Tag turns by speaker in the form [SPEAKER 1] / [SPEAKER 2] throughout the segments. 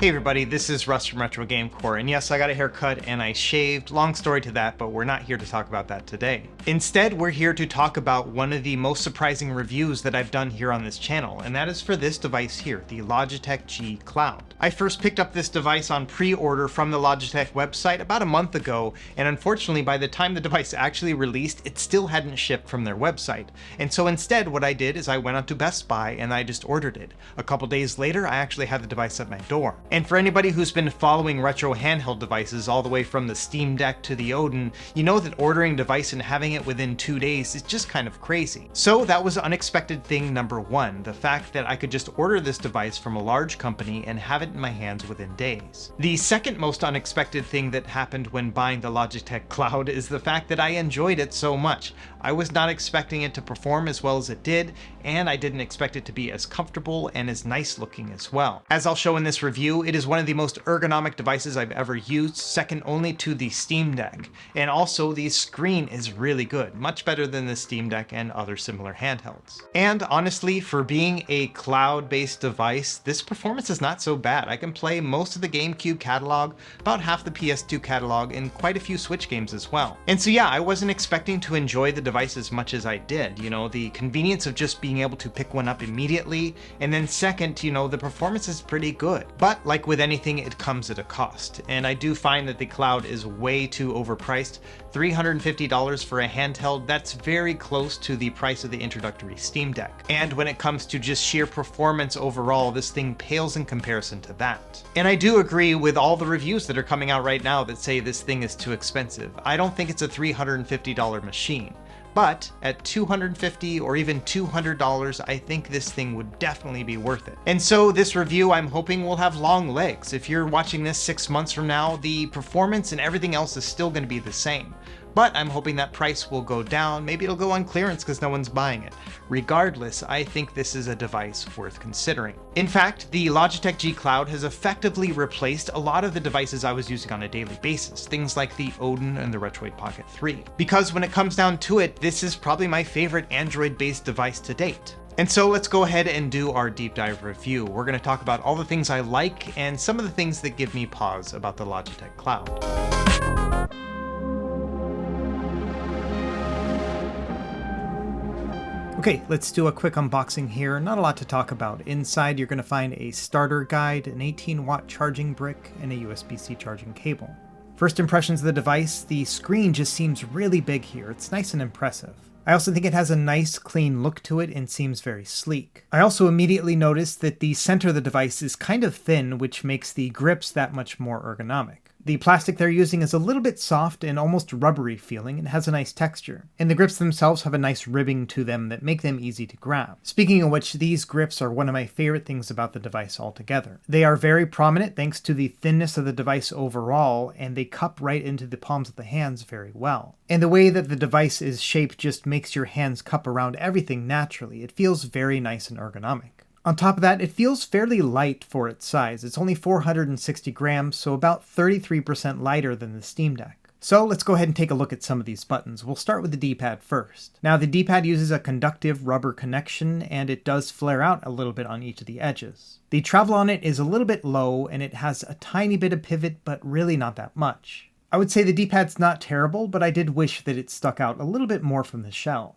[SPEAKER 1] Hey everybody, this is Russ from Retro Game Core, and yes, I got a haircut and I shaved. Long story to that, but we're not here to talk about that today. Instead, we're here to talk about one of the most surprising reviews that I've done here on this channel, and that is for this device here, the Logitech G Cloud. I first picked up this device on pre-order from the Logitech website about a month ago, and unfortunately by the time the device actually released, it still hadn't shipped from their website. And so instead, what I did is I went out to Best Buy and I just ordered it. A couple days later, I actually had the device at my door. And for anybody who's been following retro handheld devices all the way from the Steam Deck to the Odin, you know that ordering a device and having it within 2 days is just kind of crazy. So that was unexpected thing number one, the fact that I could just order this device from a large company and have it in my hands within days. The second most unexpected thing that happened when buying the Logitech Cloud is the fact that I enjoyed it so much. I was not expecting it to perform as well as it did, and I didn't expect it to be as comfortable and as nice looking as well. As I'll show in this review, it is one of the most ergonomic devices I've ever used, second only to the Steam Deck. And also the screen is really good, much better than the Steam Deck and other similar handhelds. And honestly, for being a cloud-based device, this performance is not so bad. I can play most of the GameCube catalog, about half the PS2 catalog, and quite a few Switch games as well. And so yeah, I wasn't expecting to enjoy the device as much as I did. You know, the convenience of just being able to pick one up immediately, and then second, you know, the performance is pretty good. But like with anything, it comes at a cost. And I do find that the Cloud is way too overpriced. $350 for a handheld, that's very close to the price of the introductory Steam Deck. And when it comes to just sheer performance overall, this thing pales in comparison to that. And I do agree with all the reviews that are coming out right now that say this thing is too expensive. I don't think it's a $350 machine. But at $250 or even $200, I think this thing would definitely be worth it. And so this review, I'm hoping will have long legs. If you're watching this 6 months from now, the performance and everything else is still going to be the same. But I'm hoping that price will go down. Maybe it'll go on clearance because no one's buying it. Regardless, I think this is a device worth considering. In fact, the Logitech G Cloud has effectively replaced a lot of the devices I was using on a daily basis, things like the Odin and the Retroid Pocket 3. Because when it comes down to it, this is probably my favorite Android-based device to date. And so let's go ahead and do our deep dive review. We're going to talk about all the things I like and some of the things that give me pause about the Logitech Cloud. Okay, let's do a quick unboxing here. Not a lot to talk about. Inside, you're going to find a starter guide, an 18-watt charging brick, and a USB-C charging cable. First impressions of the device, the screen just seems really big here. It's nice and impressive. I also think it has a nice, clean look to it and seems very sleek. I also immediately noticed that the center of the device is kind of thin, which makes the grips that much more ergonomic. The plastic they're using is a little bit soft and almost rubbery feeling and has a nice texture. And the grips themselves have a nice ribbing to them that make them easy to grab. Speaking of which, these grips are one of my favorite things about the device altogether. They are very prominent thanks to the thinness of the device overall, and they cup right into the palms of the hands very well. And the way that the device is shaped just makes your hands cup around everything naturally. It feels very nice and ergonomic. On top of that, it feels fairly light for its size. It's only 460 grams, so about 33% lighter than the Steam Deck. So let's go ahead and take a look at some of these buttons. We'll start with the D-pad first. Now the D-pad uses a conductive rubber connection, and it does flare out a little bit on each of the edges. The travel on it is a little bit low, and it has a tiny bit of pivot, but really not that much. I would say the D-pad's not terrible, but I did wish that it stuck out a little bit more from the shell.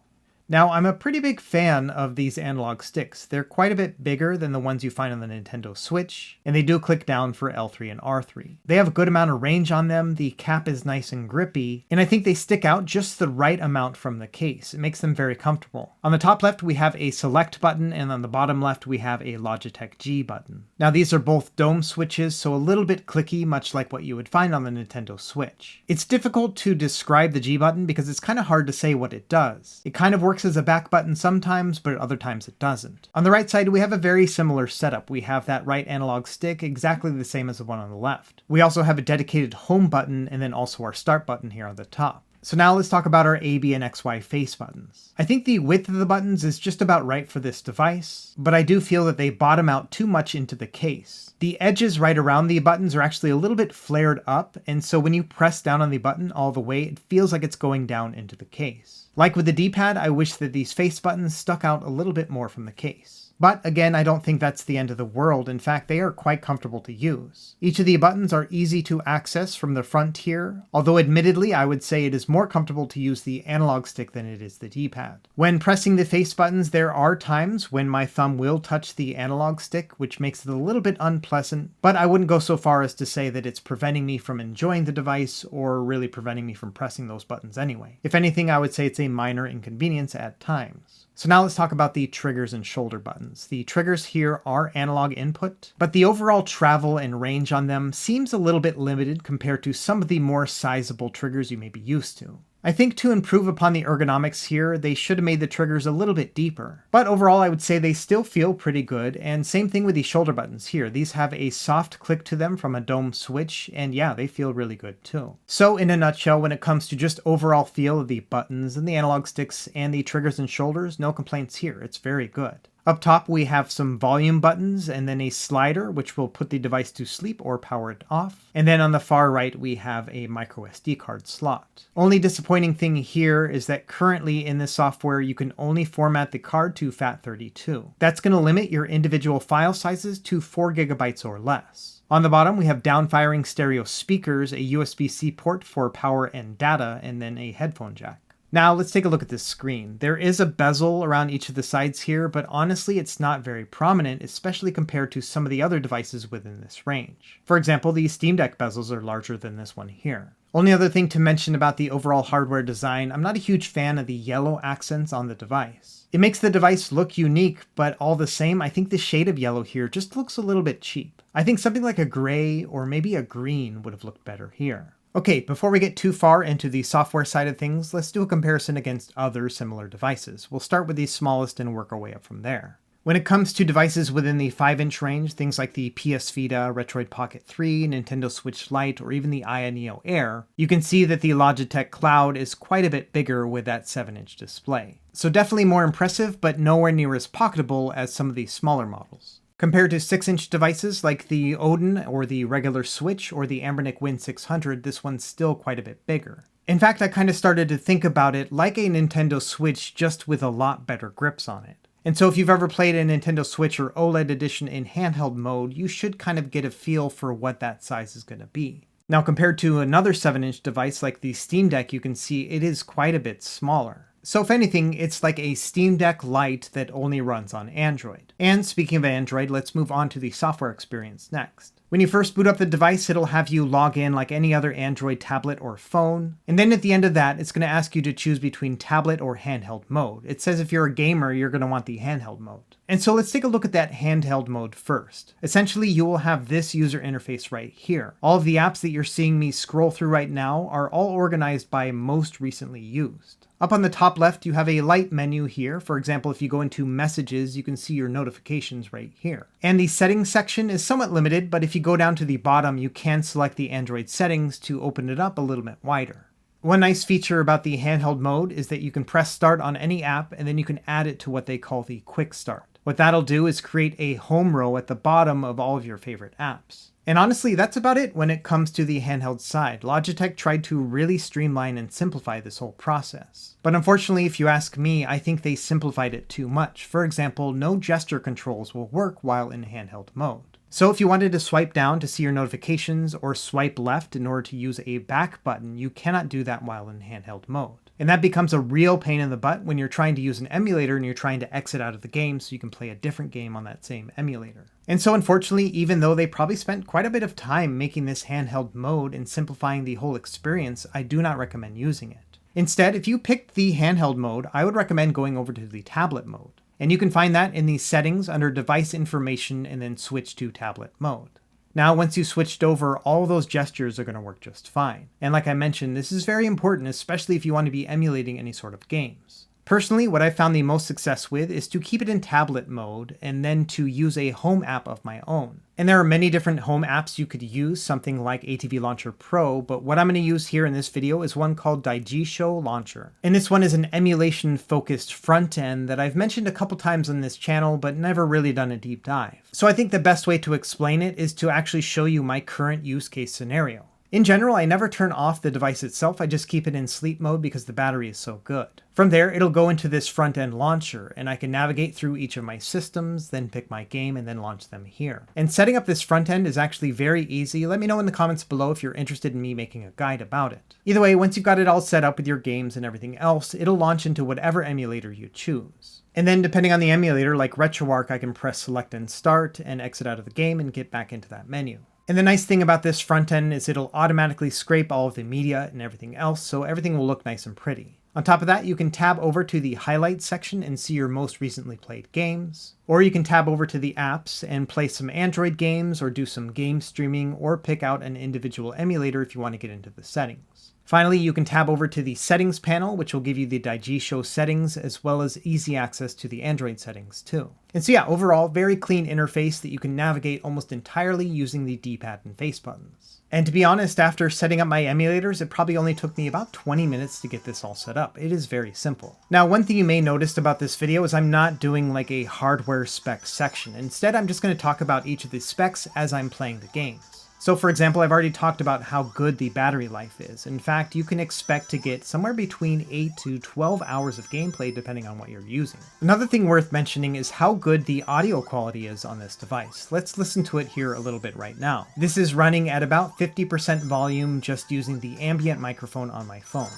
[SPEAKER 1] Now, I'm a pretty big fan of these analog sticks. They're quite a bit bigger than the ones you find on the Nintendo Switch, and they do click down for L3 and R3. They have a good amount of range on them, the cap is nice and grippy, and I think they stick out just the right amount from the case. It makes them very comfortable. On the top left, we have a select button, and on the bottom left, we have a Logitech G button. Now, these are both dome switches, so a little bit clicky, much like what you would find on the Nintendo Switch. It's difficult to describe the G button because it's kind of hard to say what it does. It kind of works as a back button sometimes, but at other times it doesn't. On the right side, we have a very similar setup. We have that right analog stick exactly the same as the one on the left. We also have a dedicated home button and then also our start button here on the top. So now let's talk about our A, B, and XY face buttons. I think the width of the buttons is just about right for this device, but I do feel that they bottom out too much into the case. The edges right around the buttons are actually a little bit flared up, and so when you press down on the button all the way, it feels like it's going down into the case. Like with the D-pad, I wish that these face buttons stuck out a little bit more from the case. But again, I don't think that's the end of the world. In fact, they are quite comfortable to use. Each of the buttons are easy to access from the front here, although admittedly I would say it is more comfortable to use the analog stick than it is the D-pad. When pressing the face buttons, there are times when my thumb will touch the analog stick, which makes it a little bit unpleasant, but I wouldn't go so far as to say that it's preventing me from enjoying the device or really preventing me from pressing those buttons anyway. If anything, I would say it's a minor inconvenience at times. So now let's talk about the triggers and shoulder buttons. The triggers here are analog input, but the overall travel and range on them seems a little bit limited compared to some of the more sizable triggers you may be used to. I think to improve upon the ergonomics here, they should have made the triggers a little bit deeper. But overall, I would say they still feel pretty good, and same thing with the shoulder buttons here. These have a soft click to them from a dome switch, and yeah, they feel really good too. So in a nutshell, when it comes to just overall feel of the buttons and the analog sticks and the triggers and shoulders, no complaints here. It's very good. Up top, we have some volume buttons and then a slider, which will put the device to sleep or power it off. And then on the far right, we have a micro SD card slot. Only disappointing thing here is that currently in this software, you can only format the card to FAT32. That's going to limit your individual file sizes to 4 GB or less. On the bottom, we have downfiring stereo speakers, a USB-C port for power and data, and then a headphone jack. Now let's take a look at this screen. There is a bezel around each of the sides here, but honestly it's not very prominent, especially compared to some of the other devices within this range. For example, the Steam Deck bezels are larger than this one here. Only other thing to mention about the overall hardware design, I'm not a huge fan of the yellow accents on the device. It makes the device look unique, but all the same, I think the shade of yellow here just looks a little bit cheap. I think something like a gray or maybe a green would have looked better here. Okay, before we get too far into the software side of things, let's do a comparison against other similar devices. We'll start with the smallest and work our way up from there. When it comes to devices within the 5-inch range, things like the PS Vita, Retroid Pocket 3, Nintendo Switch Lite, or even the Aya Neo Air, you can see that the Logitech Cloud is quite a bit bigger with that 7-inch display. So definitely more impressive, but nowhere near as pocketable as some of the smaller models. Compared to 6-inch devices like the Odin or the regular Switch or the Anbernic Win 600, this one's still quite a bit bigger. In fact, I kind of started to think about it like a Nintendo Switch, just with a lot better grips on it. And so if you've ever played a Nintendo Switch or OLED edition in handheld mode, you should kind of get a feel for what that size is going to be. Now compared to another 7-inch device like the Steam Deck, you can see it is quite a bit smaller. So if anything, it's like a Steam Deck Lite that only runs on Android. And speaking of Android, let's move on to the software experience next. When you first boot up the device, it'll have you log in like any other Android tablet or phone. And then at the end of that, it's going to ask you to choose between tablet or handheld mode. It says if you're a gamer, you're going to want the handheld mode. And so let's take a look at that handheld mode first. Essentially, you will have this user interface right here. All of the apps that you're seeing me scroll through right now are all organized by most recently used. Up on the top left, you have a light menu here. For example, if you go into messages, you can see your notifications right here. And the settings section is somewhat limited, but if you go down to the bottom, you can select the Android settings to open it up a little bit wider. One nice feature about the handheld mode is that you can press start on any app and then you can add it to what they call the quick start. What that'll do is create a home row at the bottom of all of your favorite apps. And honestly, that's about it when it comes to the handheld side. Logitech tried to really streamline and simplify this whole process. But unfortunately, if you ask me, I think they simplified it too much. For example, no gesture controls will work while in handheld mode. So if you wanted to swipe down to see your notifications or swipe left in order to use a back button, you cannot do that while in handheld mode. And that becomes a real pain in the butt when you're trying to use an emulator and you're trying to exit out of the game so you can play a different game on that same emulator. And so unfortunately, even though they probably spent quite a bit of time making this handheld mode and simplifying the whole experience, I do not recommend using it. Instead, if you picked the handheld mode, I would recommend going over to the tablet mode. And you can find that in the settings under device information and then switch to tablet mode. Now, once you switched over, all those gestures are going to work just fine. And like I mentioned, this is very important, especially if you want to be emulating any sort of games. Personally, what I found the most success with is to keep it in tablet mode and then to use a home app of my own. And there are many different home apps you could use, something like ATV Launcher Pro, but what I'm going to use here in this video is one called Daijisho Launcher. And this one is an emulation-focused front end that I've mentioned a couple times on this channel, but never really done a deep dive. So I think the best way to explain it is to actually show you my current use case scenario. In general, I never turn off the device itself, I just keep it in sleep mode because the battery is so good. From there, it'll go into this front-end launcher, and I can navigate through each of my systems, then pick my game, and then launch them here. And setting up this front-end is actually very easy. Let me know in the comments below if you're interested in me making a guide about it. Either way, once you've got it all set up with your games and everything else, it'll launch into whatever emulator you choose. And then depending on the emulator, like RetroArch, I can press select and start and exit out of the game and get back into that menu. And the nice thing about this front end is it'll automatically scrape all of the media and everything else, so everything will look nice and pretty. On top of that, you can tab over to the highlights section and see your most recently played games. Or you can tab over to the apps and play some Android games or do some game streaming or pick out an individual emulator if you want to get into the settings. Finally, you can tab over to the settings panel, which will give you the Daijisho settings as well as easy access to the Android settings too. And so yeah, overall, very clean interface that you can navigate almost entirely using the D-pad and face buttons. And to be honest, after setting up my emulators, it probably only took me about 20 minutes to get this all set up. It is very simple. Now, one thing you may notice about this video is I'm not doing like a hardware spec section. Instead, I'm just going to talk about each of the specs as I'm playing the games. So for example, I've already talked about how good the battery life is. In fact, you can expect to get somewhere between 8 to 12 hours of gameplay depending on what you're using. Another thing worth mentioning is how good the audio quality is on this device. Let's listen to it here a little bit right now. This is running at about 50% volume just using the ambient microphone on my phone.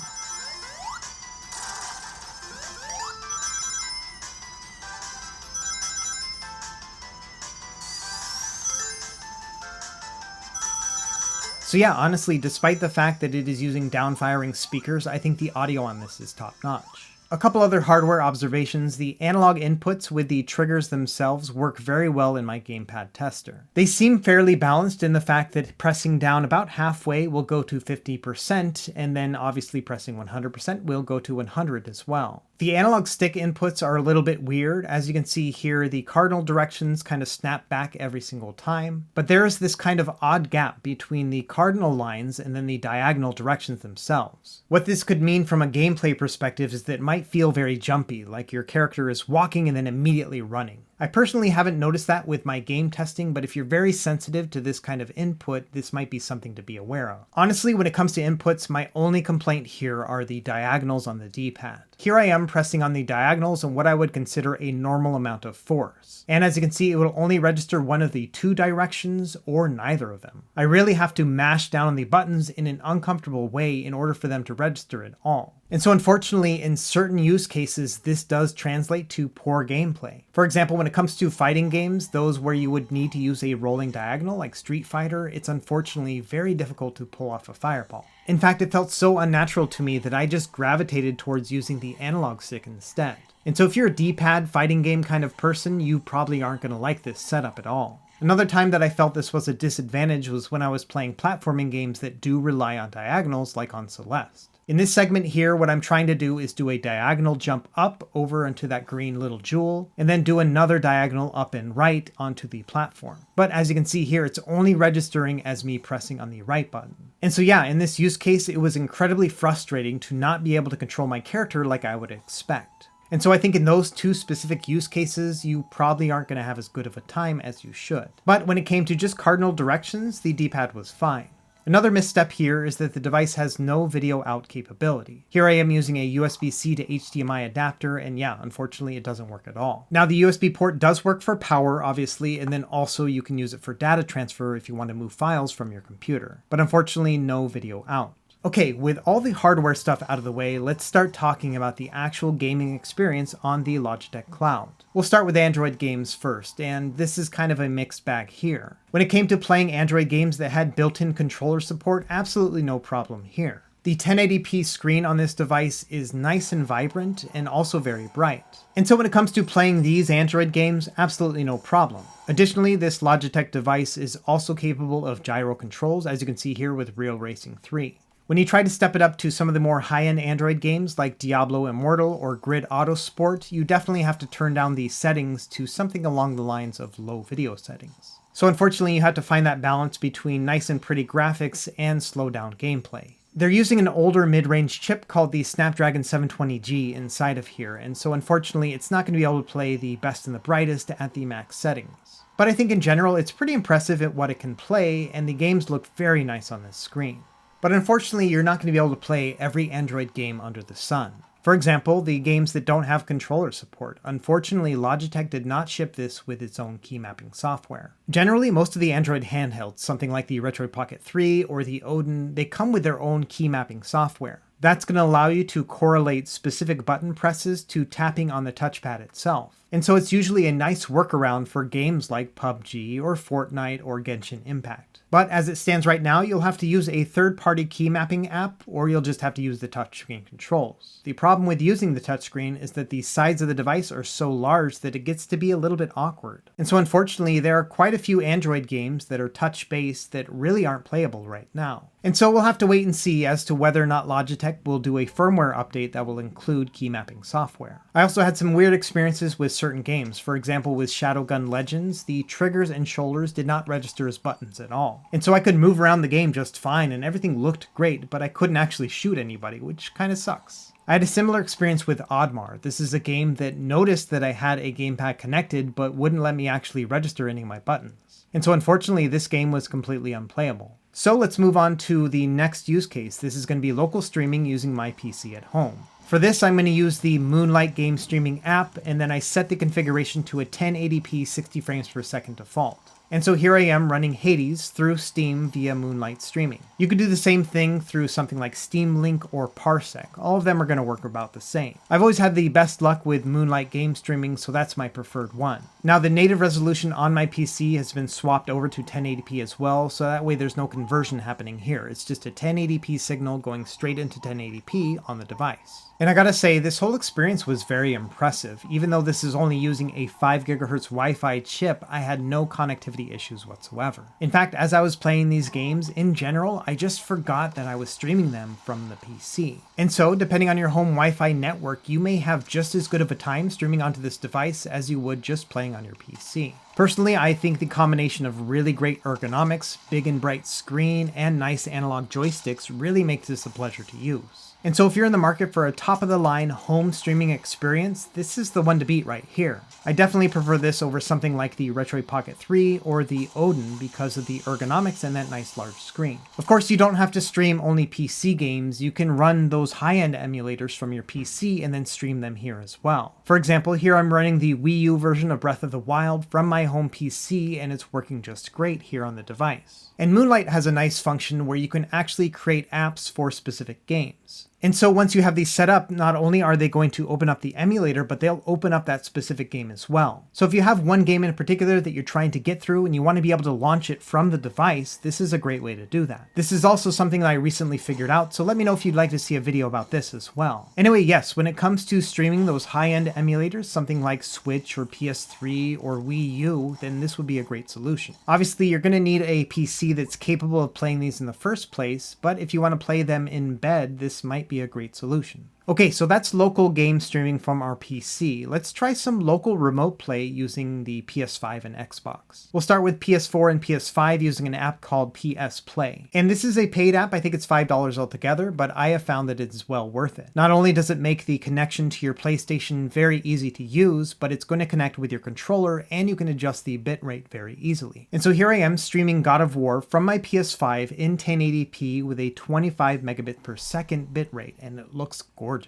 [SPEAKER 1] So yeah, honestly, despite the fact that it is using down-firing speakers, I think the audio on this is top-notch. A couple other hardware observations: the analog inputs with the triggers themselves work very well in my gamepad tester. They seem fairly balanced in the fact that pressing down about halfway will go to 50%, and then obviously pressing 100% will go to 100 as well. The analog stick inputs are a little bit weird. As you can see here, the cardinal directions kind of snap back every single time, but there is this kind of odd gap between the cardinal lines and then the diagonal directions themselves. What this could mean from a gameplay perspective is that it might feel very jumpy, like your character is walking and then immediately running. I personally haven't noticed that with my game testing, but if you're very sensitive to this kind of input, this might be something to be aware of. Honestly, when it comes to inputs, my only complaint here are the diagonals on the D-pad. Here I am pressing on the diagonals on what I would consider a normal amount of force. And as you can see, it will only register one of the two directions or neither of them. I really have to mash down on the buttons in an uncomfortable way in order for them to register at all. And so unfortunately, in certain use cases, this does translate to poor gameplay. For example, when it comes to fighting games, those where you would need to use a rolling diagonal like Street Fighter, it's unfortunately very difficult to pull off a fireball. In fact, it felt so unnatural to me that I just gravitated towards using the analog stick instead. And so if you're a D-pad fighting game kind of person, you probably aren't going to like this setup at all. Another time that I felt this was a disadvantage was when I was playing platforming games that do rely on diagonals, like on Celeste. In this segment here, what I'm trying to do is do a diagonal jump up over into that green little jewel, and then do another diagonal up and right onto the platform. But as you can see here, it's only registering as me pressing on the right button. And so yeah, in this use case, it was incredibly frustrating to not be able to control my character like I would expect. And so I think in those two specific use cases, you probably aren't going to have as good of a time as you should. But when it came to just cardinal directions, the D-pad was fine. Another misstep here is that the device has no video out capability. Here I am using a USB-C to HDMI adapter, and yeah, unfortunately it doesn't work at all. Now the USB port does work for power, obviously, and then also you can use it for data transfer if you want to move files from your computer. But unfortunately, no video out. Okay, with all the hardware stuff out of the way, let's start talking about the actual gaming experience on the Logitech Cloud. We'll start with Android games first, and this is kind of a mixed bag here. When it came to playing Android games that had built-in controller support, absolutely no problem here. The 1080p screen on this device is nice and vibrant and also very bright. And so when it comes to playing these Android games, absolutely no problem. Additionally, this Logitech device is also capable of gyro controls, as you can see here with Real Racing 3. When you try to step it up to some of the more high-end Android games like Diablo Immortal or Grid Autosport, you definitely have to turn down the settings to something along the lines of low video settings. So unfortunately, you have to find that balance between nice and pretty graphics and slow down gameplay. They're using an older mid-range chip called the Snapdragon 720G inside of here, and so unfortunately it's not going to be able to play the best and the brightest at the max settings. But I think in general it's pretty impressive at what it can play, and the games look very nice on this screen. But unfortunately, you're not going to be able to play every Android game under the sun. For example, the games that don't have controller support. Unfortunately, Logitech did not ship this with its own key mapping software. Generally, most of the Android handhelds, something like the Retro Pocket 3 or the Odin, they come with their own key mapping software. That's going to allow you to correlate specific button presses to tapping on the touchpad itself. And so it's usually a nice workaround for games like PUBG or Fortnite or Genshin Impact. But as it stands right now, you'll have to use a third-party key mapping app, or you'll just have to use the touchscreen controls. The problem with using the touchscreen is that the sides of the device are so large that it gets to be a little bit awkward. And so unfortunately, there are quite a few Android games that are touch-based that really aren't playable right now. And so we'll have to wait and see as to whether or not Logitech will do a firmware update that will include key mapping software. I also had some weird experiences with certain games. For example, with Shadowgun Legends, the triggers and shoulders did not register as buttons at all. And so I could move around the game just fine and everything looked great, but I couldn't actually shoot anybody, which kind of sucks. I had a similar experience with Oddmar. This is a game that noticed that I had a gamepad connected, but wouldn't let me actually register any of my buttons. And so unfortunately, this game was completely unplayable. So let's move on to the next use case. This is going to be local streaming using my PC at home. For this, I'm going to use the Moonlight game streaming app, and then I set the configuration to a 1080p 60 frames per second default. And so here I am running Hades through Steam via Moonlight streaming. You could do the same thing through something like Steam Link or Parsec. All of them are going to work about the same. I've always had the best luck with Moonlight game streaming, so that's my preferred one. Now the native resolution on my PC has been swapped over to 1080p as well, so that way there's no conversion happening here. It's just a 1080p signal going straight into 1080p on the device. And I gotta say, this whole experience was very impressive. Even though this is only using a 5 GHz Wi-Fi chip, I had no connectivity issues whatsoever. In fact, as I was playing these games, in general, I just forgot that I was streaming them from the PC. And so, depending on your home Wi-Fi network, you may have just as good of a time streaming onto this device as you would just playing on your PC. Personally, I think the combination of really great ergonomics, big and bright screen, and nice analog joysticks really makes this a pleasure to use. And so if you're in the market for a top-of-the-line home streaming experience, this is the one to beat right here. I definitely prefer this over something like the Retro Pocket 3 or the Odin because of the ergonomics and that nice large screen. Of course, you don't have to stream only PC games. You can run those high-end emulators from your PC and then stream them here as well. For example, here I'm running the Wii U version of Breath of the Wild from my home PC, and it's working just great here on the device. And Moonlight has a nice function where you can actually create apps for specific games. And so once you have these set up, not only are they going to open up the emulator, but they'll open up that specific game as well. So if you have one game in particular that you're trying to get through and you want to be able to launch it from the device, this is a great way to do that. This is also something that I recently figured out, so let me know if you'd like to see a video about this as well. Anyway, yes, when it comes to streaming those high-end emulators, something like Switch or PS3 or Wii U, then this would be a great solution. Obviously, you're going to need a PC that's capable of playing these in the first place, but if you want to play them in bed, this might be a great solution. Okay, so that's local game streaming from our PC. Let's try some local remote play using the PS5 and Xbox. We'll start with PS4 and PS5 using an app called PS Play. And this is a paid app. I think it's $5 altogether, but I have found that it is well worth it. Not only does it make the connection to your PlayStation very easy to use, but it's going to connect with your controller and you can adjust the bitrate very easily. And so here I am streaming God of War from my PS5 in 1080p with a 25 megabit per second bitrate, and it looks gorgeous.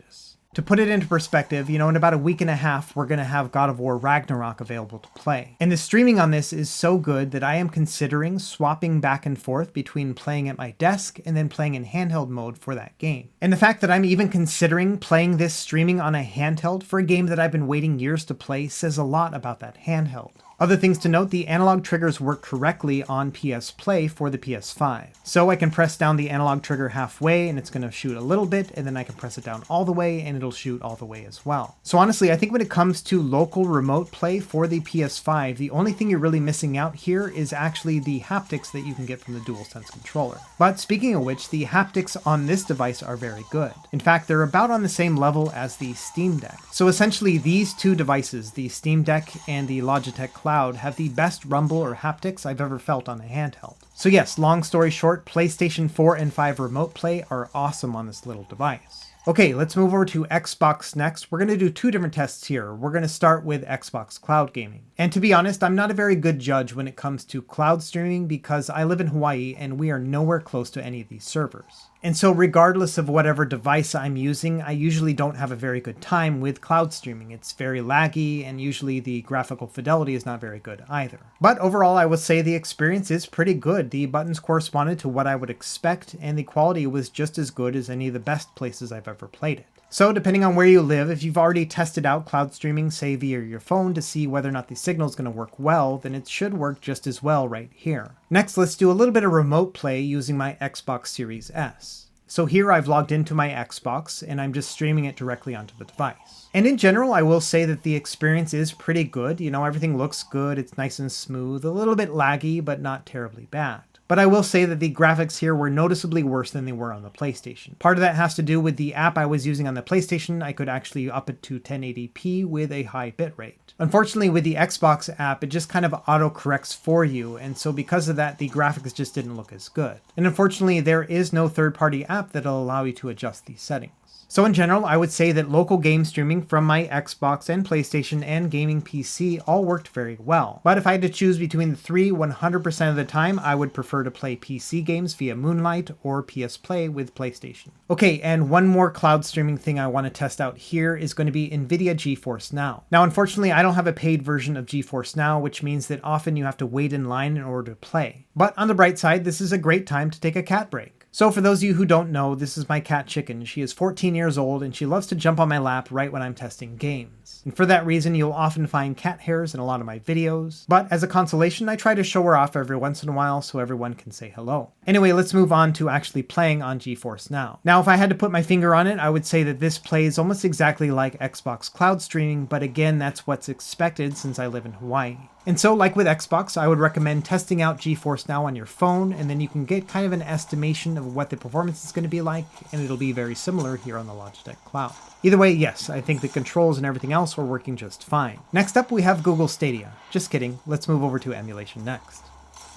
[SPEAKER 1] To put it into perspective, in about a week and a half, we're going to have God of War Ragnarok available to play. And the streaming on this is so good that I am considering swapping back and forth between playing at my desk and then playing in handheld mode for that game. And the fact that I'm even considering playing this streaming on a handheld for a game that I've been waiting years to play says a lot about that handheld. Other things to note, the analog triggers work correctly on PS Play for the PS5. So I can press down the analog trigger halfway and it's going to shoot a little bit, and then I can press it down all the way and it'll shoot all the way as well. So honestly, I think when it comes to local remote play for the PS5, the only thing you're really missing out here is actually the haptics that you can get from the DualSense controller. But speaking of which, the haptics on this device are very good. In fact, they're about on the same level as the Steam Deck. So essentially these two devices, the Steam Deck and the Logitech Cloud, have the best rumble or haptics I've ever felt on a handheld. So yes, long story short, PlayStation 4 and 5 remote play are awesome on this little device. Okay, let's move over to Xbox next. We're going to do two different tests here. We're going to start with Xbox Cloud Gaming. And to be honest, I'm not a very good judge when it comes to cloud streaming because I live in Hawaii and we are nowhere close to any of these servers. And so regardless of whatever device I'm using, I usually don't have a very good time with cloud streaming. It's very laggy and usually the graphical fidelity is not very good either. But overall, I would say the experience is pretty good. The buttons corresponded to what I would expect and the quality was just as good as any of the best places I've ever played it. So depending on where you live, if you've already tested out cloud streaming, say via your phone to see whether or not the signal is going to work well, then it should work just as well right here. Next, let's do a little bit of remote play using my Xbox Series S. So here I've logged into my Xbox and I'm just streaming it directly onto the device. And in general, I will say that the experience is pretty good. You know, everything looks good, it's nice and smooth, a little bit laggy, but not terribly bad. But I will say that the graphics here were noticeably worse than they were on the PlayStation. Part of that has to do with the app I was using on the PlayStation. I could actually up it to 1080p with a high bitrate. Unfortunately, with the Xbox app, it just kind of auto-corrects for you, and so because of that, the graphics just didn't look as good. And unfortunately, there is no third-party app that'll allow you to adjust these settings. So in general, I would say that local game streaming from my Xbox and PlayStation and gaming PC all worked very well. But if I had to choose between the three, 100% of the time, I would prefer to play PC games via Moonlight or PS Play with PlayStation. Okay, and one more cloud streaming thing I want to test out here is going to be NVIDIA GeForce Now. Now, unfortunately, I don't have a paid version of GeForce Now, which means that often you have to wait in line in order to play. But on the bright side, this is a great time to take a cat break. So for those of you who don't know, this is my cat Chicken. She is 14 years old and she loves to jump on my lap right when I'm testing games. And for that reason, you'll often find cat hairs in a lot of my videos. But as a consolation, I try to show her off every once in a while so everyone can say hello. Anyway, let's move on to actually playing on GeForce Now. Now, if I had to put my finger on it, I would say that this plays almost exactly like Xbox Cloud Streaming, but again, that's what's expected since I live in Hawaii. And so, like with Xbox, I would recommend testing out GeForce Now on your phone, and then you can get kind of an estimation of what the performance is going to be like, and it'll be very similar here on the Logitech Cloud. Either way, yes, I think the controls and everything else are working just fine. Next up, we have Google Stadia. Just kidding, let's move over to emulation next.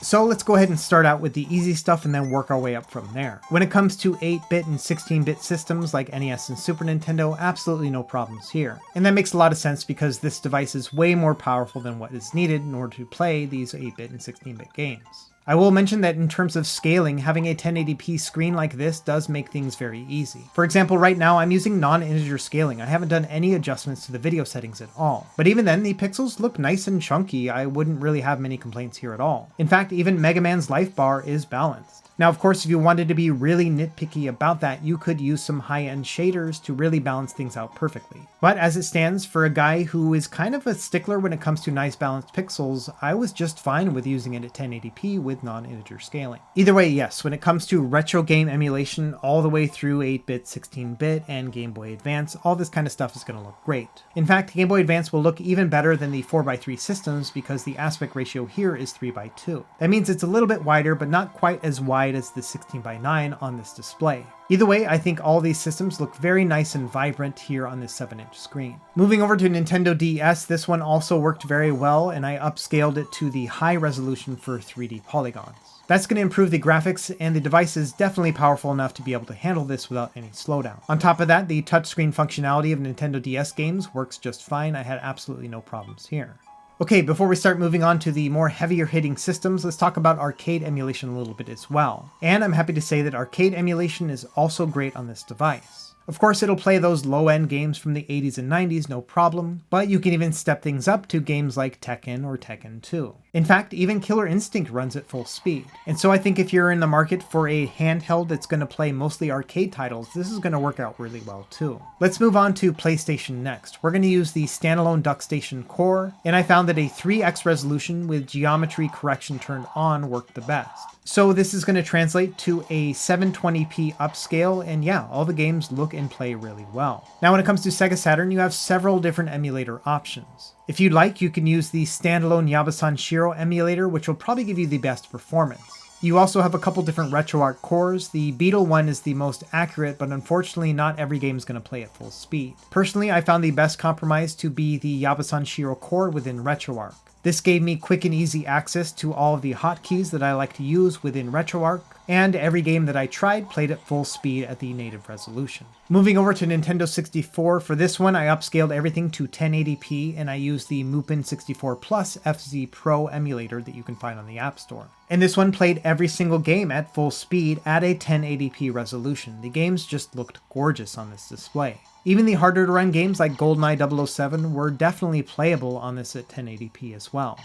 [SPEAKER 1] So let's go ahead and start out with the easy stuff and then work our way up from there. When it comes to 8-bit and 16-bit systems like NES and Super Nintendo, absolutely no problems here. And that makes a lot of sense because this device is way more powerful than what is needed in order to play these 8-bit and 16-bit games. I will mention that in terms of scaling, having a 1080p screen like this does make things very easy. For example, right now I'm using non-integer scaling. I haven't done any adjustments to the video settings at all. But even then, the pixels look nice and chunky. I wouldn't really have many complaints here at all. In fact, even Mega Man's life bar is balanced. Now, of course, if you wanted to be really nitpicky about that, you could use some high-end shaders to really balance things out perfectly. But as it stands, for a guy who is kind of a stickler when it comes to nice balanced pixels, I was just fine with using it at 1080p with non-integer scaling. Either way, yes, when it comes to retro game emulation all the way through 8-bit, 16-bit, and Game Boy Advance, all this kind of stuff is going to look great. In fact, Game Boy Advance will look even better than the 4:3 systems because the aspect ratio here is 3:2. That means it's a little bit wider, but not quite as wide as the 16:9 on this display. Either way, I think all these systems look very nice and vibrant here on this 7-inch screen. Moving over to Nintendo DS, this one also worked very well, and I upscaled it to the high resolution for 3D polygons. That's going to improve the graphics, and the device is definitely powerful enough to be able to handle this without any slowdown. On top of that, the touchscreen functionality of Nintendo DS games works just fine. I had absolutely no problems here. Okay, before we start moving on to the more heavier hitting systems, let's talk about arcade emulation a little bit as well. And I'm happy to say that arcade emulation is also great on this device. Of course, it'll play those low-end games from the 80s and 90s, no problem, but you can even step things up to games like Tekken or Tekken 2. In fact, even Killer Instinct runs at full speed. And so I think if you're in the market for a handheld that's going to play mostly arcade titles, this is going to work out really well too. Let's move on to PlayStation next. We're going to use the standalone DuckStation core, and I found that a 3x resolution with geometry correction turned on worked the best. So this is going to translate to a 720p upscale, and yeah, all the games look and play really well. Now when it comes to Sega Saturn, you have several different emulator options. If you'd like, you can use the standalone Yabasan Shiro emulator, which will probably give you the best performance. You also have a couple different RetroArch cores. The Beetle one is the most accurate, but unfortunately not every game is going to play at full speed. Personally, I found the best compromise to be the Yabasan Shiro core within RetroArch. This gave me quick and easy access to all of the hotkeys that I like to use within RetroArch, and every game that I tried played at full speed at the native resolution. Moving over to Nintendo 64, for this one I upscaled everything to 1080p and I used the Mupen 64 Plus FZ Pro emulator that you can find on the App Store. And this one played every single game at full speed at a 1080p resolution. The games just looked gorgeous on this display. Even the harder to run games like GoldenEye 007 were definitely playable on this at 1080p as well.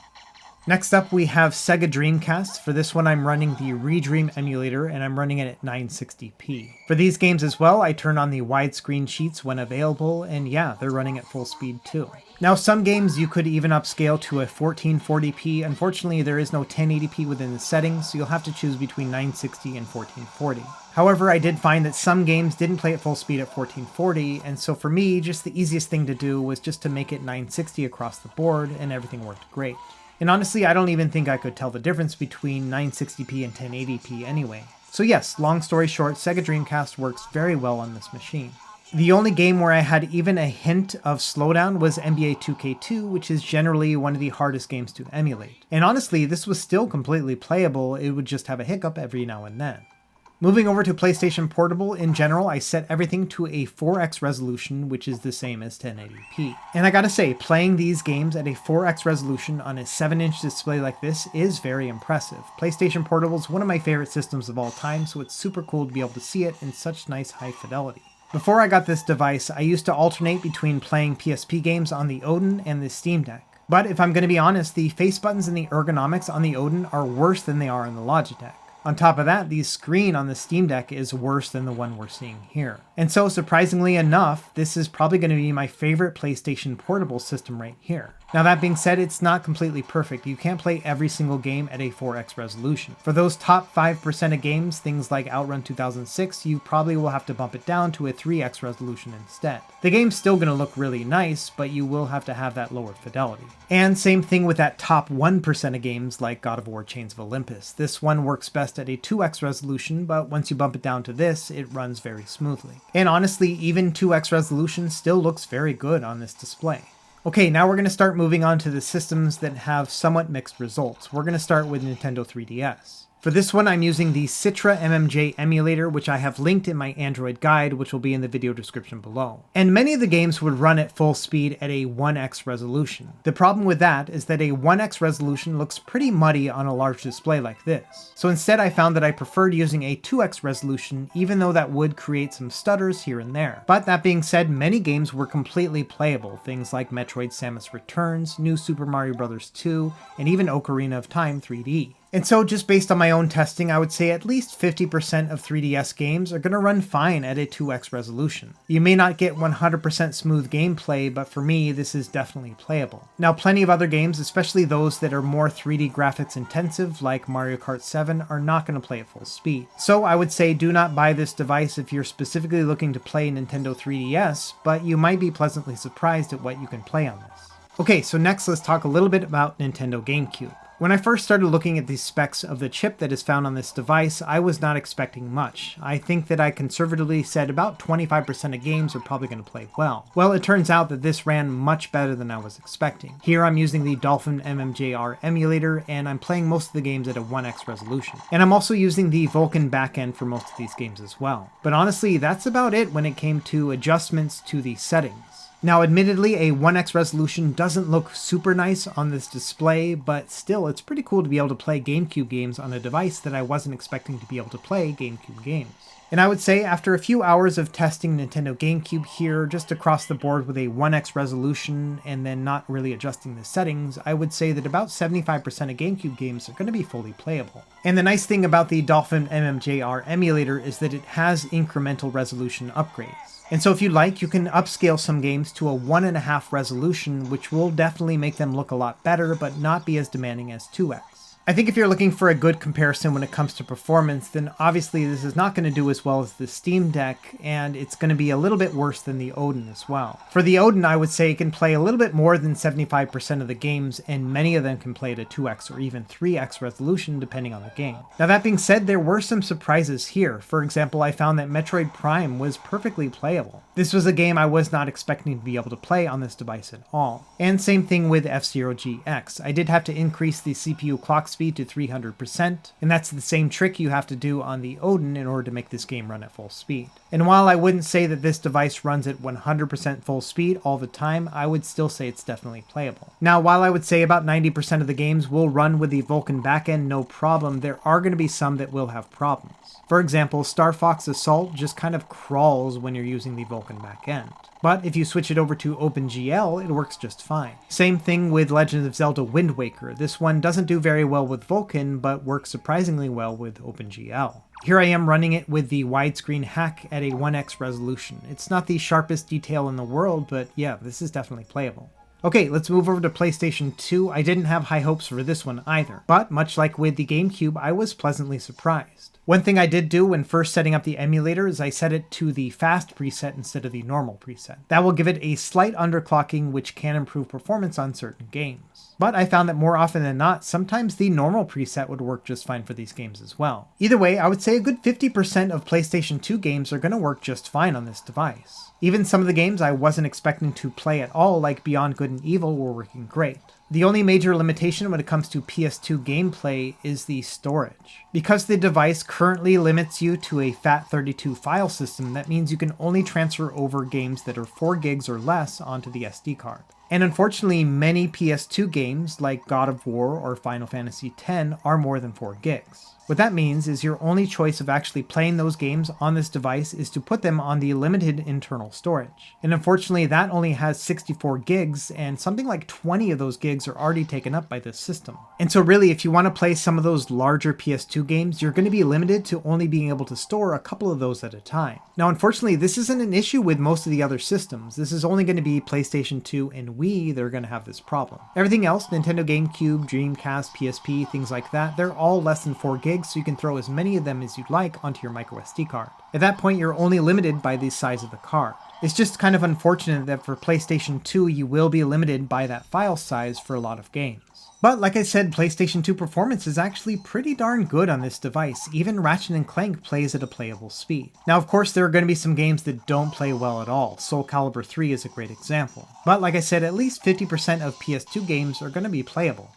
[SPEAKER 1] Next up we have Sega Dreamcast. For this one I'm running the Redream emulator and I'm running it at 960p. For these games as well, I turn on the widescreen sheets when available, and yeah, they're running at full speed too. Now some games you could even upscale to a 1440p. Unfortunately there is no 1080p within the settings, so you'll have to choose between 960 and 1440. However, I did find that some games didn't play at full speed at 1440, and so for me, just the easiest thing to do was just to make it 960 across the board, and everything worked great. And honestly, I don't even think I could tell the difference between 960p and 1080p anyway. So yes, long story short, Sega Dreamcast works very well on this machine. The only game where I had even a hint of slowdown was NBA 2K2, which is generally one of the hardest games to emulate. And honestly, this was still completely playable, it would just have a hiccup every now and then. Moving over to PlayStation Portable, in general, I set everything to a 4x resolution, which is the same as 1080p. And I gotta say, playing these games at a 4x resolution on a 7-inch display like this is very impressive. PlayStation Portable is one of my favorite systems of all time, so it's super cool to be able to see it in such nice high fidelity. Before I got this device, I used to alternate between playing PSP games on the Odin and the Steam Deck. But if I'm gonna be honest, the face buttons and the ergonomics on the Odin are worse than they are on the Logitech. On top of that, the screen on the Steam Deck is worse than the one we're seeing here. And so, surprisingly enough, this is probably going to be my favorite PlayStation Portable system right here. Now that being said, it's not completely perfect. You can't play every single game at a 4x resolution. For those top 5% of games, things like Outrun 2006, you probably will have to bump it down to a 3x resolution instead. The game's still going to look really nice, but you will have to have that lower fidelity. And same thing with that top 1% of games like God of War Chains of Olympus. This one works best at a 2x resolution, but once you bump it down to this, it runs very smoothly. And honestly, even 2x resolution still looks very good on this display. Okay, now we're going to start moving on to the systems that have somewhat mixed results. We're going to start with Nintendo 3DS. For this one, I'm using the Citra MMJ emulator, which I have linked in my Android guide, which will be in the video description below. And many of the games would run at full speed at a 1x resolution. The problem with that is that a 1x resolution looks pretty muddy on a large display like this. So instead, I found that I preferred using a 2x resolution, even though that would create some stutters here and there. But that being said, many games were completely playable, things like Metroid Samus Returns, New Super Mario Bros. 2, and even Ocarina of Time 3D. And so just based on my own testing, I would say at least 50% of 3DS games are going to run fine at a 2x resolution. You may not get 100% smooth gameplay, but for me, this is definitely playable. Now, plenty of other games, especially those that are more 3D graphics intensive, like Mario Kart 7, are not going to play at full speed. So I would say do not buy this device if you're specifically looking to play Nintendo 3DS, but you might be pleasantly surprised at what you can play on this. Okay, so next let's talk a little bit about Nintendo GameCube. When I first started looking at the specs of the chip that is found on this device, I was not expecting much. I think that I conservatively said about 25% of games are probably going to play well. Well, it turns out that this ran much better than I was expecting. Here I'm using the Dolphin MMJR emulator, and I'm playing most of the games at a 1x resolution. And I'm also using the Vulkan backend for most of these games as well. But honestly, that's about it when it came to adjustments to the settings. Now, admittedly, a 1x resolution doesn't look super nice on this display, but still, it's pretty cool to be able to play GameCube games on a device that I wasn't expecting to be able to play GameCube games. And I would say after a few hours of testing Nintendo GameCube here, just across the board with a 1x resolution and then not really adjusting the settings, I would say that about 75% of GameCube games are going to be fully playable. And the nice thing about the Dolphin MMJR emulator is that it has incremental resolution upgrades. And so if you like, you can upscale some games to a 1.5 resolution, which will definitely make them look a lot better, but not be as demanding as 2x. I think if you're looking for a good comparison when it comes to performance, then obviously this is not going to do as well as the Steam Deck, and it's going to be a little bit worse than the Odin as well. For the Odin, I would say it can play a little bit more than 75% of the games, and many of them can play at a 2x or even 3x resolution depending on the game. Now that being said, there were some surprises here. For example, I found that Metroid Prime was perfectly playable. This was a game I was not expecting to be able to play on this device at all. And same thing with F-Zero GX. I did have to increase the CPU clock speed
[SPEAKER 2] speed to 300%, and that's the same trick you have to do on the Odin in order to make this game run at full speed. And while I wouldn't say that this device runs at 100% full speed all the time, I would still say it's definitely playable. Now, while I would say about 90% of the games will run with the Vulkan backend no problem, there are going to be some that will have problems. For example, Star Fox Assault just kind of crawls when you're using the Vulkan backend. But if you switch it over to OpenGL, it works just fine. Same thing with Legend of Zelda Wind Waker. This one doesn't do very well with Vulkan, but works surprisingly well with OpenGL. Here I am running it with the widescreen hack at a 1x resolution. It's not the sharpest detail in the world, but yeah, this is definitely playable. Okay, let's move over to PlayStation 2. I didn't have high hopes for this one either, but much like with the GameCube, I was pleasantly surprised. One thing I did do when first setting up the emulator is I set it to the fast preset instead of the normal preset. That will give it a slight underclocking, which can improve performance on certain games. But I found that more often than not, sometimes the normal preset would work just fine for these games as well. Either way, I would say a good 50% of PlayStation 2 games are going to work just fine on this device. Even some of the games I wasn't expecting to play at all, like Beyond Good and Evil, were working great. The only major limitation when it comes to PS2 gameplay is the storage. Because the device currently limits you to a FAT32 file system, that means you can only transfer over games that are 4 gigs or less onto the SD card. And unfortunately, many PS2 games like God of War or Final Fantasy X are more than 4 gigs. What that means is your only choice of actually playing those games on this device is to put them on the limited internal storage. And unfortunately, that only has 64 gigs, and something like 20 of those gigs are already taken up by this system. And so really, if you want to play some of those larger PS2 games, you're going to be limited to only being able to store a couple of those at a time. Now, unfortunately, this isn't an issue with most of the other systems. This is only going to be PlayStation 2 and Wii that are going to have this problem. Everything else, Nintendo GameCube, Dreamcast, PSP, things like that, they're all less than 4 gigs, so you can throw as many of them as you'd like onto your microSD card. At that point, you're only limited by the size of the card. It's just kind of unfortunate that for PlayStation 2, you will be limited by that file size for a lot of games. But like I said, PlayStation 2 performance is actually pretty darn good on this device. Even Ratchet & Clank plays at a playable speed. Now, of course, there are going to be some games that don't play well at all. Soul Calibur 3 is a great example. But like I said, at least 50% of PS2 games are going to be playable.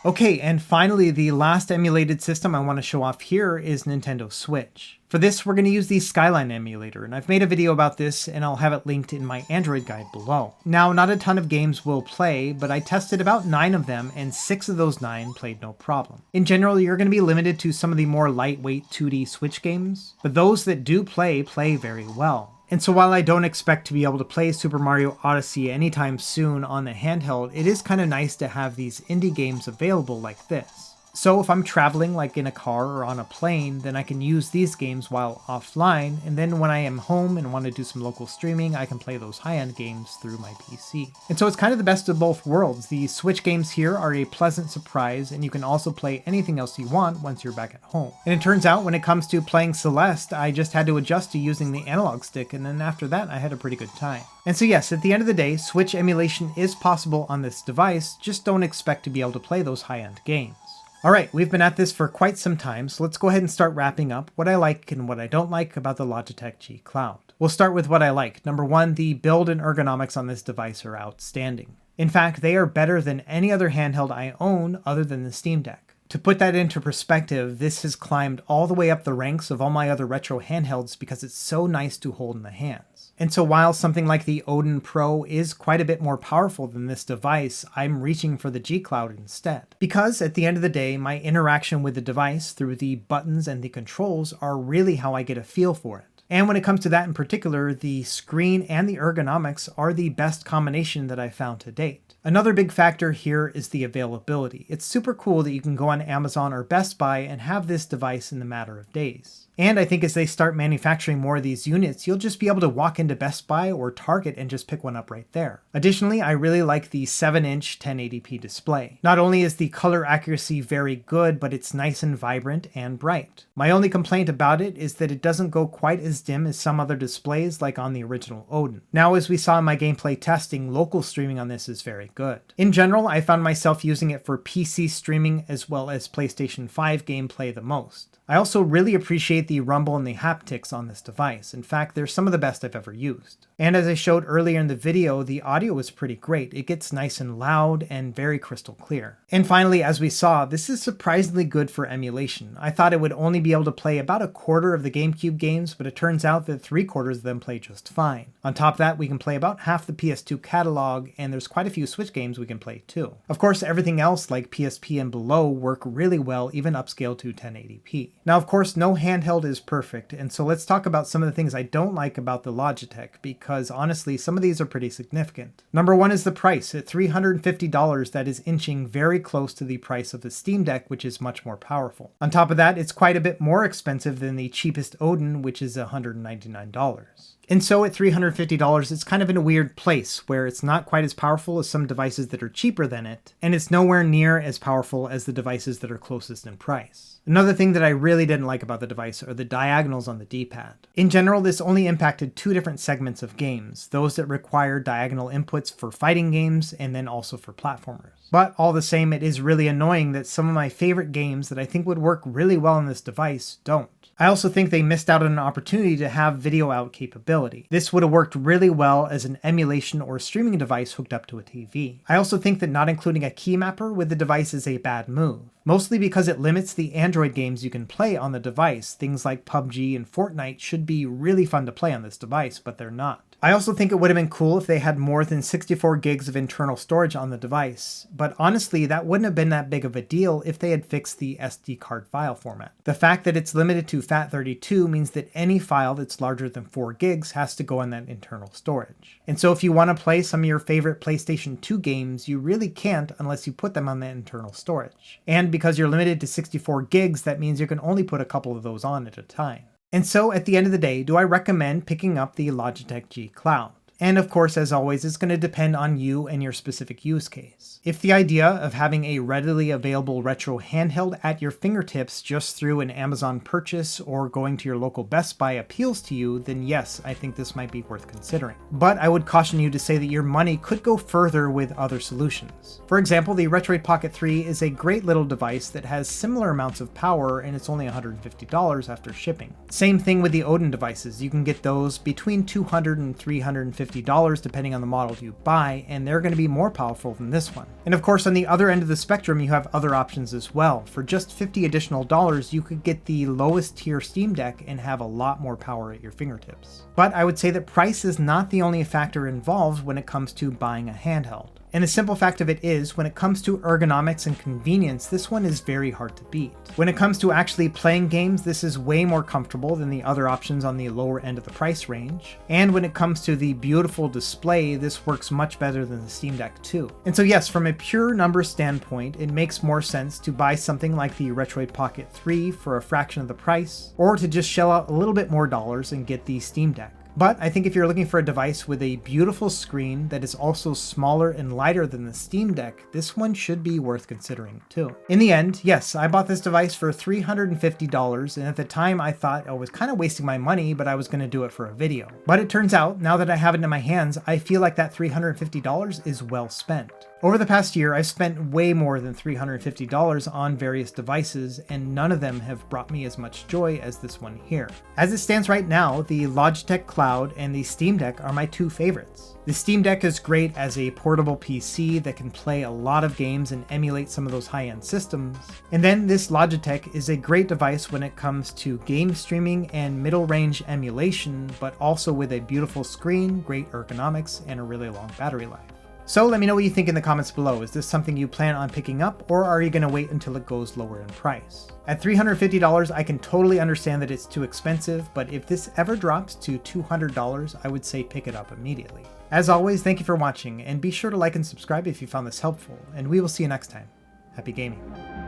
[SPEAKER 2] Okay, and finally, the last emulated system I want to show off here is Nintendo Switch. For this, we're going to use the Skyline emulator, and I've made a video about this, and I'll have it linked in my Android guide below. Now, not a ton of games will play, but I tested about 9 of them, and 6 of those 9 played no problem. In general, you're going to be limited to some of the more lightweight 2D Switch games, but those that do play very well. And so while I don't expect to be able to play Super Mario Odyssey anytime soon on the handheld, it is kind of nice to have these indie games available like this. So if I'm traveling like in a car or on a plane, then I can use these games while offline, and then when I am home and want to do some local streaming, I can play those high-end games through my PC. And so it's kind of the best of both worlds. The Switch games here are a pleasant surprise, and you can also play anything else you want once you're back at home. And it turns out when it comes to playing Celeste, I just had to adjust to using the analog stick, and then after that I had a pretty good time. And so yes, at the end of the day, Switch emulation is possible on this device, just don't expect to be able to play those high-end games. Alright, we've been at this for quite some time, so let's go ahead and start wrapping up what I like and what I don't like about the Logitech G Cloud. We'll start with what I like. Number 1, the build and ergonomics on this device are outstanding. In fact, they are better than any other handheld I own other than the Steam Deck. To put that into perspective, this has climbed all the way up the ranks of all my other retro handhelds because it's so nice to hold in the hands. And so while something like the Odin Pro is quite a bit more powerful than this device, I'm reaching for the G Cloud instead. Because at the end of the day, my interaction with the device through the buttons and the controls are really how I get a feel for it. And when it comes to that in particular, the screen and the ergonomics are the best combination that I've found to date. Another big factor here is the availability. It's super cool that you can go on Amazon or Best Buy and have this device in the matter of days. And I think as they start manufacturing more of these units, you'll just be able to walk into Best Buy or Target and just pick one up right there. Additionally, I really like the 7-inch 1080p display. Not only is the color accuracy very good, but it's nice and vibrant and bright. My only complaint about it is that it doesn't go quite as dim as some other displays like on the original Odin. Now, as we saw in my gameplay testing, local streaming on this is very good. In general, I found myself using it for PC streaming as well as PlayStation 5 gameplay the most. I also really appreciate the rumble and the haptics on this device. In fact, they're some of the best I've ever used. And as I showed earlier in the video, the audio is pretty great. It gets nice and loud and very crystal clear. And finally, as we saw, this is surprisingly good for emulation. I thought it would only be able to play about a quarter of the GameCube games, but it turns out that 3/4 of them play just fine. On top of that, we can play about half the PS2 catalog, and there's quite a few Switch games we can play too. Of course, everything else like PSP and below work really well, even upscale to 1080p. Now, of course, no handheld is perfect, and so let's talk about some of the things I don't like about the Logitech, because honestly, some of these are pretty significant. Number one is the price. At $350, that is inching very close to the price of the Steam Deck, which is much more powerful. On top of that, it's quite a bit more expensive than the cheapest Odin, which is $199. And so at $350, it's kind of in a weird place where it's not quite as powerful as some devices that are cheaper than it, and it's nowhere near as powerful as the devices that are closest in price. Another thing that I really didn't like about the device are the diagonals on the D-pad. In general, this only impacted two different segments of games, those that require diagonal inputs for fighting games and then also for platformers. But all the same, it is really annoying that some of my favorite games that I think would work really well on this device don't. I also think they missed out on an opportunity to have video out capability. This would have worked really well as an emulation or streaming device hooked up to a TV. I also think that not including a key mapper with the device is a bad move, mostly because it limits the Android games you can play on the device. Things like PUBG and Fortnite should be really fun to play on this device, but they're not. I also think it would have been cool if they had more than 64 gigs of internal storage on the device, but honestly, that wouldn't have been that big of a deal if they had fixed the SD card file format. The fact that it's limited to FAT32 means that any file that's larger than 4 gigs has to go in that internal storage. And so if you want to play some of your favorite PlayStation 2 games, you really can't unless you put them on that internal storage. And because you're limited to 64 gigs, that means you can only put a couple of those on at a time. And so at the end of the day, do I recommend picking up the Logitech G Cloud? And of course, as always, it's going to depend on you and your specific use case. If the idea of having a readily available retro handheld at your fingertips just through an Amazon purchase or going to your local Best Buy appeals to you, then yes, I think this might be worth considering. But I would caution you to say that your money could go further with other solutions. For example, the Retroid Pocket 3 is a great little device that has similar amounts of power, and it's only $150 after shipping. Same thing with the Odin devices. You can get those between $200 and $350 depending on the model you buy, and they're going to be more powerful than this one. And of course, on the other end of the spectrum, you have other options as well. For just $50 additional, you could get the lowest tier Steam Deck and have a lot more power at your fingertips. But I would say that price is not the only factor involved when it comes to buying a handheld. And the simple fact of it is, when it comes to ergonomics and convenience, this one is very hard to beat. When it comes to actually playing games, this is way more comfortable than the other options on the lower end of the price range. And when it comes to the beautiful display, this works much better than the Steam Deck too. And so yes, from a pure numbers standpoint, it makes more sense to buy something like the Retroid Pocket 3 for a fraction of the price, or to just shell out a little bit more dollars and get the Steam Deck. But I think if you're looking for a device with a beautiful screen that is also smaller and lighter than the Steam Deck, this one should be worth considering too. In the end, yes, I bought this device for $350, and at the time I thought I was kind of wasting my money, but I was going to do it for a video. But it turns out, now that I have it in my hands, I feel like that $350 is well spent. Over the past year, I've spent way more than $350 on various devices, and none of them have brought me as much joy as this one here. As it stands right now, the Logitech Cloud and the Steam Deck are my two favorites. The Steam Deck is great as a portable PC that can play a lot of games and emulate some of those high-end systems. And then this Logitech is a great device when it comes to game streaming and middle-range emulation, but also with a beautiful screen, great ergonomics, and a really long battery life. So let me know what you think in the comments below. Is this something you plan on picking up, or are you going to wait until it goes lower in price? At $350, I can totally understand that it's too expensive, but if this ever drops to $200, I would say pick it up immediately. As always, thank you for watching, and be sure to like and subscribe if you found this helpful, and we will see you next time. Happy gaming.